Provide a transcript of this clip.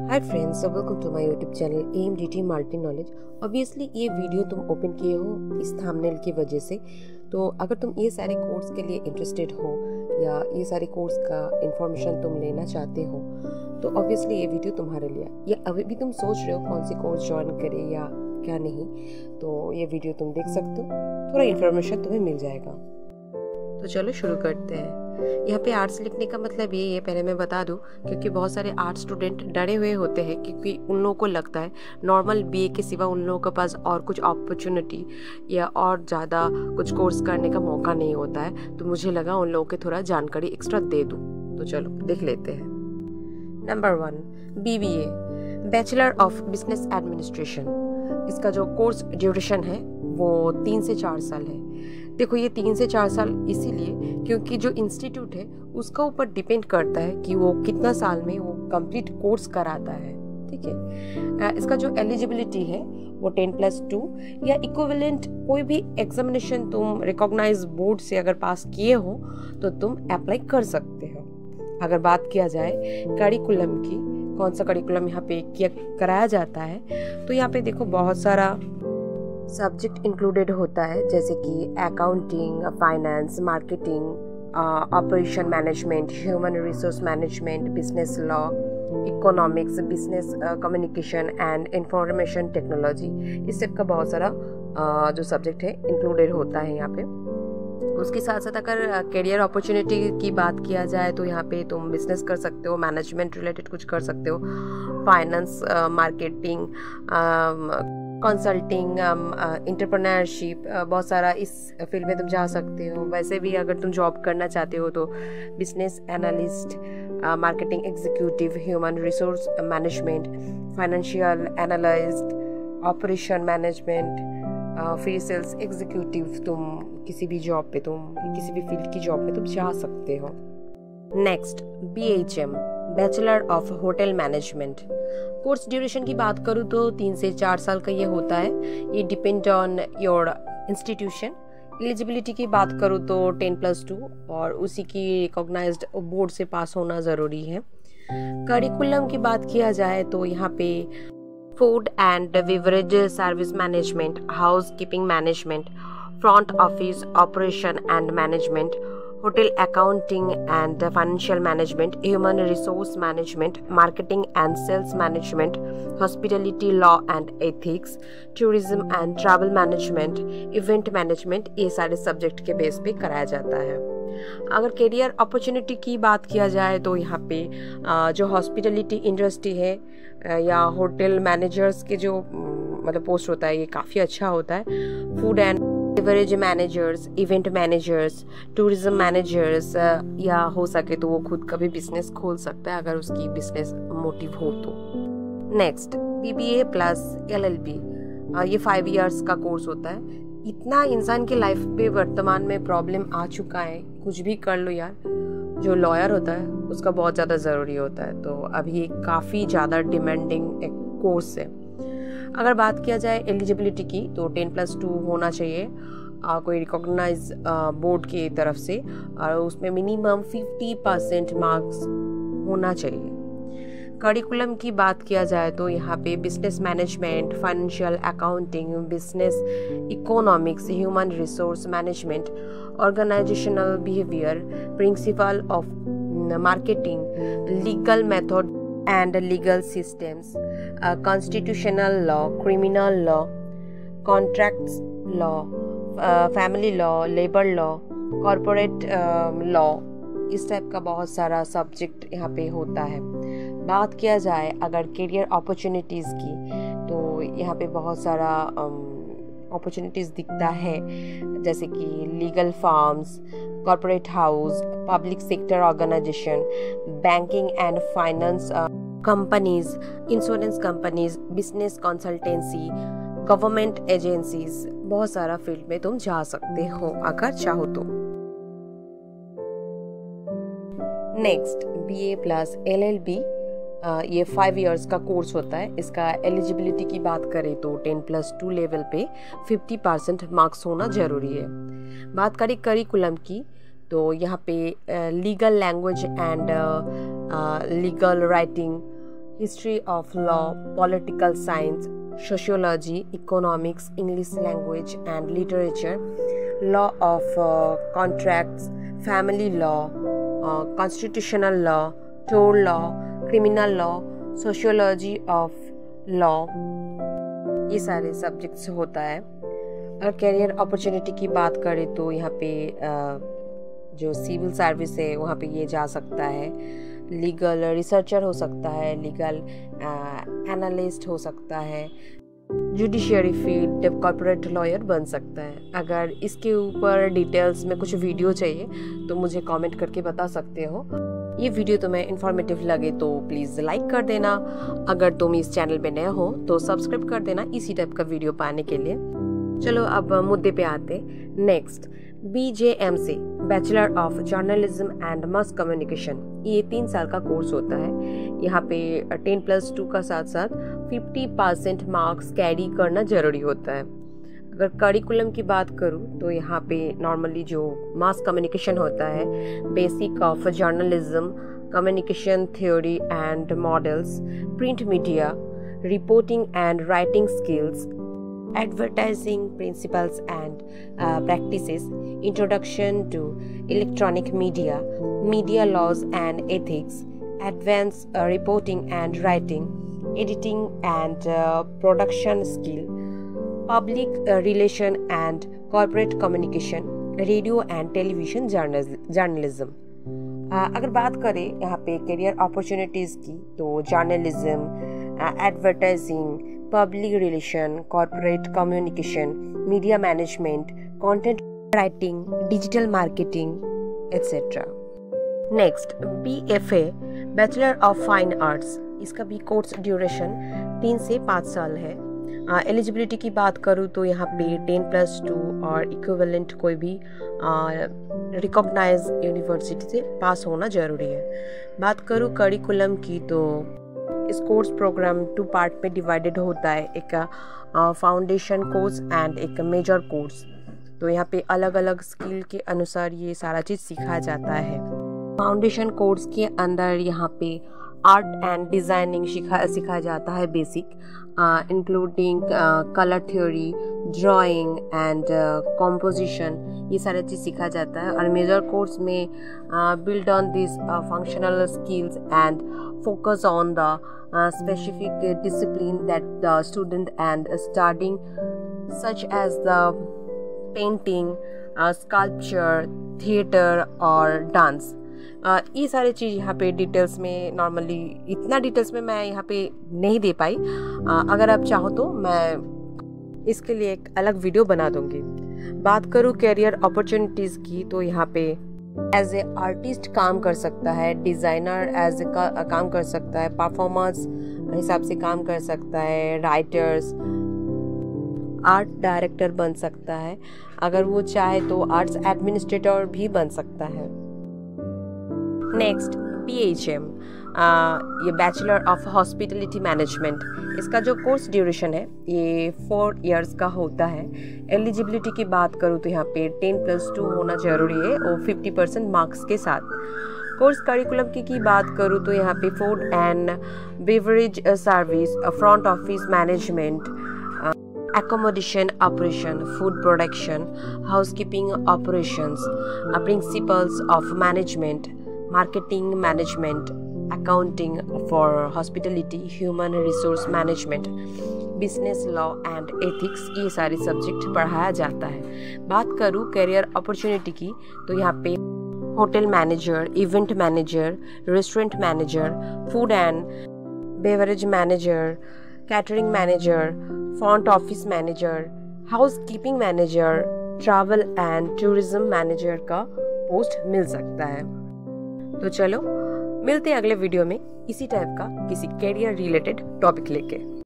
Hi friends, welcome to my YouTube channel AMDT multi knowledge. Obviously ये video तुम open किए हो इस थंबनेल की वजह से। तो अगर तुम ये सारे कोर्स के लिए इंटरेस्टेड हो या ये सारे कोर्स का इंफॉर्मेशन तुम लेना चाहते हो तो ऑब्वियसली ये वीडियो तुम्हारे लिए। या अभी भी तुम सोच रहे हो कौन सी कोर्स ज्वाइन करे या क्या नहीं, तो ये वीडियो तुम देख सकते हो, थोड़ा इन्फॉर्मेशन तुम्हें मिल जाएगा। तो चलो शुरू करते हैं। यहाँ पे आर्ट्स लिखने का मतलब ये है, पहले मैं बता दूँ, क्योंकि बहुत सारे आर्ट स्टूडेंट डरे हुए होते हैं क्योंकि उन लोगों को लगता है नॉर्मल BA के सिवा उन लोगों के पास और कुछ अपॉर्चुनिटी या और ज़्यादा कुछ कोर्स करने का मौका नहीं होता है। तो मुझे लगा उन लोगों की थोड़ा जानकारी एक्स्ट्रा दे दूँ, तो चलो देख लेते हैं। Number 1, BBA, bachelor of business administration. इसका जो कोर्स ड्यूरेशन है वो 3 से 4 साल है। देखो ये 3 से 4 साल इसीलिए क्योंकि जो इंस्टीट्यूट है उसका ऊपर डिपेंड करता है कि वो कितना साल में वो कंप्लीट कोर्स कराता है। ठीक है, इसका जो एलिजिबिलिटी है वो 10+2 या इक्विवेलेंट कोई भी एग्जामिनेशन तुम रिकॉग्नाइज बोर्ड से अगर पास किए हो तो तुम अप्लाई कर सकते हो। अगर बात किया जाए करिकुलम की, कौन सा करिकुलम यहाँ पे कराया जाता है, तो यहाँ पे देखो बहुत सारा सब्जेक्ट इंक्लूडेड होता है, जैसे कि accounting, finance, marketing, operation management, human resource management, business law, economics, business communication and information technology. इस टाइप का बहुत सारा जो सब्जेक्ट है इंक्लूडेड होता है यहाँ पे। उसके साथ साथ अगर करियर अपॉर्चुनिटी की बात किया जाए तो यहाँ पे तुम बिजनेस कर सकते हो, मैनेजमेंट रिलेटेड कुछ कर सकते हो, फाइनेंस, मार्केटिंग, कंसल्टिंग, एंटरप्रेन्योरशिप, बहुत सारा इस फील्ड में तुम जा सकते हो। वैसे भी अगर तुम जॉब करना चाहते हो तो business analyst, marketing executive, human resource management, financial analyst, operation management, फिर सेल्स एग्जीक्यूटिव, तुम किसी भी जॉब पे, तुम किसी भी फील्ड की जॉब पे तुम जा सकते हो। Next, BHM, bachelor of hotel management. Course duration की बात करूँ तो 3 से 4 साल का ये होता है। ये depend on your institution. Eligibility की बात करूँ तो 10+2 और उसी की रिकॉग्नाइज्ड बोर्ड से पास होना ज़रूरी है। करिकुलम की बात किया जाए तो यहाँ पे food and beverage service management, housekeeping management, front office operation and management, hotel accounting and financial management, human resource management, marketing and sales management, hospitality law and ethics, tourism and travel management, event management, ये सारे subject के base पे कराया जाता है। अगर career opportunity की बात किया जाए तो यहाँ पे जो हॉस्पिटैलिटी इंडस्ट्री है या होटल मैनेजर्स के जो मतलब पोस्ट होता है ये काफ़ी अच्छा होता है। Food and beverage managers, event managers, tourism managers, या हो सके तो वो खुद का भी बिजनेस खोल सकता है अगर उसकी बिजनेस मोटिव हो तो। नेक्स्ट, BBA प्लस LLB, ये 5 इयर्स का कोर्स होता है। इतना इंसान की लाइफ पे वर्तमान में प्रॉब्लम आ चुका है, कुछ भी कर लो यार, जो लॉयर होता है उसका बहुत ज़्यादा ज़रूरी होता है। तो अभी काफ़ी ज़्यादा डिमांडिंग एक कोर्स है। अगर बात किया जाए एलिजिबिलिटी की तो 10+2 होना चाहिए कोई रिकॉग्नाइज बोर्ड की तरफ से, और उसमें मिनिमम 50% मार्क्स होना चाहिए। करिकुलम की बात किया जाए तो यहाँ पे business management, financial accounting, business economics, human resource management, organisational behaviour, principle of marketing, legal method and legal systems, constitutional law, criminal law, contracts law, family law, labour law, corporate law, इस type का बहुत सारा subject यहाँ पे होता है। बात किया जाए अगर करियर अपॉर्चुनिटीज़ की तो यहाँ पे बहुत सारा अपॉर्चुनिटीज़ दिखता है, जैसे कि legal firms, corporate house, public sector organisation, banking and finance companies, insurance companies, business consultancy, government agencies, बहुत सारा फील्ड में तुम जा सकते हो अगर चाहो तो। नेक्स्ट, BA प्लस LLB, ये 5 इयर्स का कोर्स होता है। इसका एलिजिबिलिटी की बात करें तो 10+2 लेवल पे 50% मार्क्स होना जरूरी है। बात करें करिकुलम की तो यहाँ पे legal language and legal writing, history of law, political science, sociology, economics, English language and literature, law of contracts, family law, constitutional law, toll law, criminal law, sociology of law, ये सारे subjects होता है। अगर career opportunity की बात करें तो यहाँ पे जो सिविल सर्विस है वहाँ पे ये जा सकता है, लीगल रिसर्चर हो सकता है, लीगल एनालिस्ट हो सकता है, जुडिशियरी फील्ड कॉर्पोरेट लॉयर बन सकता है। अगर इसके ऊपर डिटेल्स में कुछ वीडियो चाहिए तो मुझे कमेंट करके बता सकते हो। ये वीडियो तुम्हें इन्फॉर्मेटिव लगे तो प्लीज़ लाइक कर देना। अगर तुम इस चैनल पे नए हो तो सब्सक्राइब कर देना इसी टाइप का वीडियो पाने के लिए। चलो अब मुद्दे पे आते। Next, BJMC bachelor of journalism and mass communication, ये 3 साल का कोर्स होता है। यहाँ पे 10+2 का साथ साथ 50% मार्क्स कैरी करना ज़रूरी होता है। अगर करिकुलम की बात करूँ तो यहाँ पे नॉर्मली जो मास कम्युनिकेशन होता है, basic of journalism, communication theory and models, print media, reporting and writing skills, advertising principles and practices, introduction to electronic media, media laws and ethics, advanced reporting and writing, editing and production skill, public relation and corporate communication, radio and television journalism. अगर बात करें यहाँ पे career opportunities की तो journalism, advertising, public relation, corporate communication, media management, content writing, digital marketing etcetera. Next, BFA bachelor of fine arts, इसका भी course duration 3 से 5 साल है। एलिजिबिलिटी की बात करूँ तो यहाँ पे 10+2 और इक्विवेलेंट कोई भी रिकॉग्नाइज यूनिवर्सिटी से पास होना ज़रूरी है। बात करूँ करिकुलम की तो इस कोर्स प्रोग्राम 2 पार्ट में डिवाइडेड होता है, एक फाउंडेशन कोर्स एंड एक मेजर कोर्स। तो यहाँ पे अलग अलग स्किल के अनुसार ये सारा चीज़ सिखाया जाता है। फाउंडेशन कोर्स के अंदर यहाँ पे आर्ट एंड डिज़ाइनिंग सिखाया जाता है, basic including colour theory, drawing and composition, ये सारे चीज़ सिखाया जाता है। और मेजर कोर्स में build on this functional skills and focus on the specific discipline that the student and studying, such as the painting, sculpture, theater और dance। ये सारी चीज़ यहाँ पे डिटेल्स में, नॉर्मली इतना डिटेल्स में मैं यहाँ पे नहीं दे पाई। अगर आप चाहो तो मैं इसके लिए एक अलग वीडियो बना दूँगी। बात करूँ कैरियर अपॉर्चुनिटीज़ की तो यहाँ पे एज ए आर्टिस्ट काम कर सकता है, डिज़ाइनर एज ए काम कर सकता है, परफॉर्मेंस हिसाब से काम कर सकता है, राइटर्स, आर्ट डायरेक्टर बन सकता है। अगर वो चाहे तो आर्ट्स एडमिनिस्ट्रेटर भी बन सकता है। नेक्स्ट, BHM ये बैचलर ऑफ हॉस्पिटलिटी मैनेजमेंट, इसका जो कोर्स ड्यूरेशन है ये 4 इयर्स का होता है। एलिजिबिलिटी की बात करूँ तो यहाँ पे 10+2 होना ज़रूरी है और 50% मार्क्स के साथ। कोर्स करिकुलम की बात करूँ तो यहाँ पे food and beverage service, front office management, accommodation operation, food production, housekeeping operations, principles of management, marketing management, accounting for hospitality, human resource management, business law and ethics, ये सारे सब्जेक्ट पढ़ाया जाता है। बात करूँ करियर अपॉर्चुनिटी की तो यहाँ पे hotel manager, event manager, restaurant manager, food and beverage manager, catering manager, front office manager, house keeping manager, travel and tourism manager का पोस्ट मिल सकता है। तो चलो मिलते हैं अगले वीडियो में इसी टाइप का किसी कैरियर रिलेटेड टॉपिक लेके।